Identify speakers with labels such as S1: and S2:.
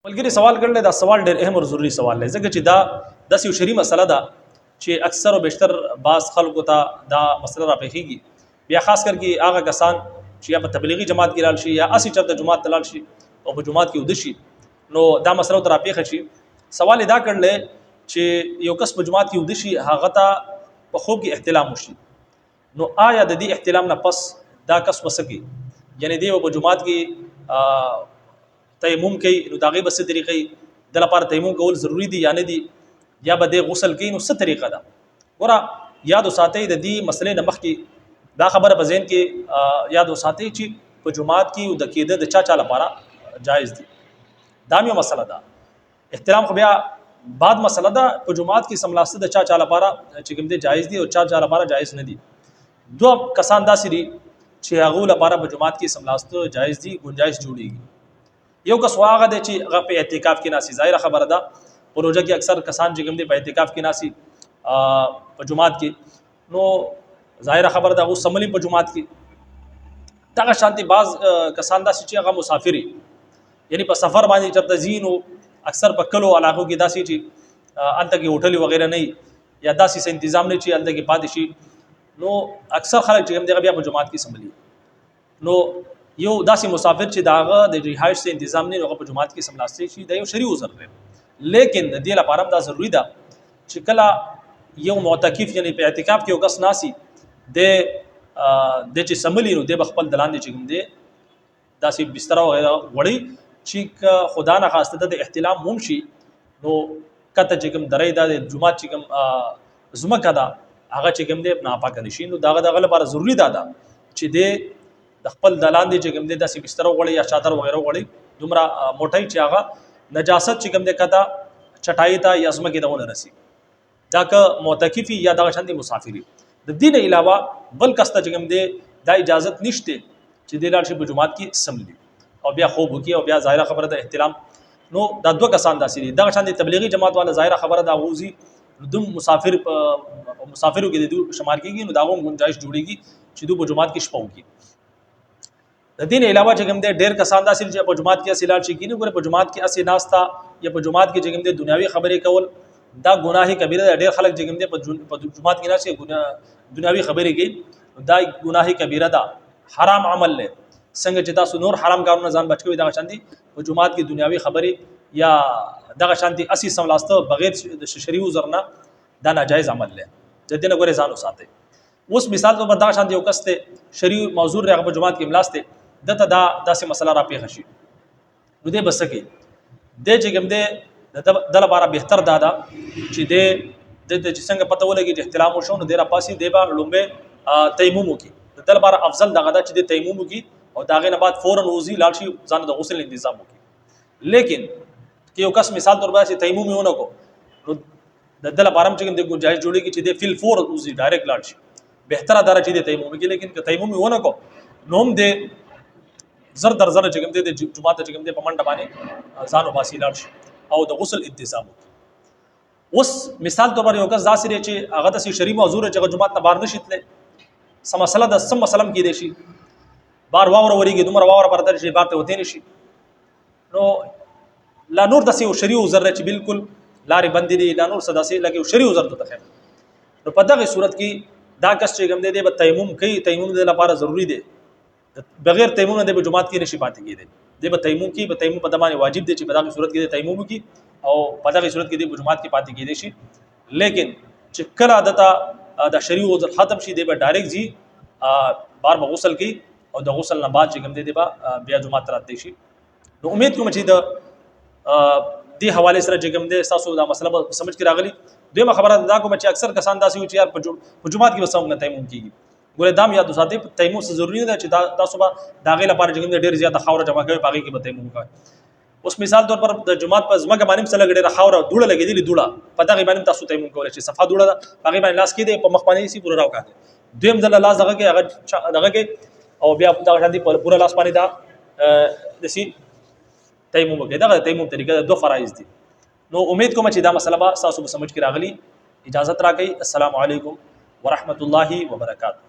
S1: ملګری سوال کړل دا سوال ډېر اهم او ضروری سوال دی ځکه چې دا د یو شری مسله ده چې اکثر او بیشتر بعض خلکو ته دا مسله راپېښېږي بیا خاص کر کې هغه کسان چې یا په تبلیغي جماعت کې لاړ شي یا اسی چرته جماعت ته لاړ شي او په جماعت کې ودشي نو دا مسله ته راپېښه شي سوال دا کړل چې یو کس په جماعت کې ودشي هغه ته په خوب کې احتلام وشي نو آیا د دې احتلام نه پس دا کس وسکی یعنی دی په جماعت کې تیمم کوي نو داغه بس طریقې د لپاره تیمم کول ضروری دي یا نه دي یا به د غسل کوي نو څه طریقه ده ګوره یاد وساتئ د دې مسلې نه مخکې دا خبره په ذهن کې یاد وساتئ چې په جماعت کې د کېده د چا لپاره جایز دي دا یو مسله ده احترام خو بیا بعد مسله ده په جماعت کې سملاسته د چا لپاره چې کوم دي جایز دي او چا لپاره جایز نه دي دوه کسان داسې دي چې هغه لپاره په جماعت کې سملاسته جایز دي گنجائش جوړيږي یو کس واغه دی چې هغه په اعتکاف کې ناسي ظاهر خبره ده پروژه کې اکثر کسان چې کوم دي په اعتکاف کې ناسي په جماعت کې نو ظاهر خبره ده او سملی په جماعت کې دغه شانتي بعض کسان داسې چې هغه مسافری یعنی په سفر باندې چرته زین او اکثر په کلو علاقو کې داسې چې انته کې هوټل وغیرہ نه یا داسې تنظیم نه چې انته کې پاتې شي نو اکثر خلک چې هم بیا په جماعت کې سملی نو یو داسې مسافر چې داغه د رهایش سے تنظیم نه هغه په جماعت کې سملاسته شي دا یو شرعي عذر دی لیکن د دې لپاره دا ضروری ده چې کله یو معتکف یعنی په اعتکاف کې یو کس ناسي د چې سملی نو د خپل دلان دي چې کوم دی داسې بستر وغیرہ وړي چې خدا نه خواسته د احتلام هم شي نو کته چې کوم درې د جمعه چې کوم زمکه ده هغه چې کوم دی ناپاک نشي نو داغه لپاره ضروری ده چې د خپل دلان دي چې کوم دي داسې بستر وغړي یا چادر وغیرہ وغړي دومره موټی چې هغه نجاست چې کوم دي کته چټای ته یا اسمه کې دونه رسی دا که معتکفي یا دغه شاندي مسافری د دین علاوه بل کسته چې کوم دي دا اجازت نشته چې د لاړ شي په جماعت کې سملی او بیا خوب وکي او بیا ظاهره خبره د احترام نو دا دوه کسان داسې دي دغه شاندي تبلیغي جماعت والا ظاهره خبره دا غوزي دوم مسافرو کې د دوه شمار کېږي نو داغه گنجائش جوړيږي چې دوه په جماعت کې شپو کی د دین علاوه چې کوم دي ډېر کسان داسې چې په جماعت کې اصلال شي کینې ګوره په جماعت کې اصل ناستا یا په جماعت کې چې کوم دي دنیوي خبرې کول دا ګناه کبیره ده ډېر خلک چې کوم دي په جماعت کې ناشي دنیوي خبرې کوي دا ګناه کبیره ده حرام عمل له څنګه چې تاسو نور حرام کارونه ځان بچوي دا شاندي په جماعت کې دنیوي خبرې یا دغه شاندي اصلي سملاسته بغیر د شرعي عذر نه دا ناجایز عمل له د دې نه ګوره ځان وساتئ اوس مثال په دا شاندي یو کس ته شرعي موضوع راغ په جماعت کې ملاسته دته دا داسې مسله را پیښ شي نو دې بس کې د چې کوم دې د لپاره بهتر دادا چې د څنګه پته ولګي چې احترام وشو نو د را پاسي د با لومبه تیمم وکي د لپاره افضل دغه دا چې د تیمم وکي او داغه نه بعد فورا وزي لاړ شي ځان د غسل تنظیم وکي لیکن کې یو کس مثال تور باندې تیمم ونه کو نو د لپاره چې کوم د گنجائش جوړيږي چې د فل فور وزي ډایرکټ لاړ شي بهتره دار چې د تیمم وکي لیکن که تیمم ونه کو نوم دې زر در زر چې کوم دي د جمعه چې کوم دي په منډه باندې ځانو باسي لاړ شي او د غسل انتظام اوس مثال تور باندې یو کس داسې چې هغه د شرعي موضوع چې جمعه ته بار نشیتله سم مسله د سم مسلم کې دي شي بار واور وريږي دومره واور پر درشي بار ته وته نشي نو لا نور د شرعي عذر چې بالکل لارې بندې دي لا نور صداسي لکه شرعي عذر ته خیر نو په دغه صورت کې دا کس چې کوم دي به تیمم کوي تیمم د لپاره ضروری دی بغیر تیمم نه د جماعت کې نشي پاتې کېږي د به تیمم کې به تیمم په دمانه واجب دي چې په دغه صورت کې تیمم کې او په دغه صورت کې د جماعت کې پاتې کېږي شي لیکن چې کله عادت د شرعي عذر ختم شي د به ډایرکټ زی بار غسل کې او د غسل نه بعد چې کوم دي به بیا جماعت راځي شي نو امید کوم چې د دې حواله سره چې کوم دي تاسو دا مسله سمجھ کې راغلي دویمه خبره دا کوم چې اکثر کسان داسې وي چې یار په جماعت کې وسوم نه تیمم کیږي ګوره دام یاد وساتئ تیمم څه ضروری ده چې تاسو به داغه لپاره چې کوم ډیر زیاته خاور جمع کوي باقي کې به تیمم کوي اوس مثال تور پر د جماعت په زمګه باندې سره ډیره خاور دوړه لګېدلې دوړه په دغه باندې تاسو تیمم کولای شئ صفه دوړه باقي باندې لاس کې دی په مخ باندې سي پورا راو کاږي دویم ځل لاس دغه کې دغه کې او بیا دغه شاندي پورا لاس باندې دا دسی تیمم کې دغه تیمم طریقه دوه فرایض دي نو امید کوم چې دا مسله به تاسو به سمجھ کې راغلي اجازه راکړئ السلام علیکم ورحمت الله وبرکاته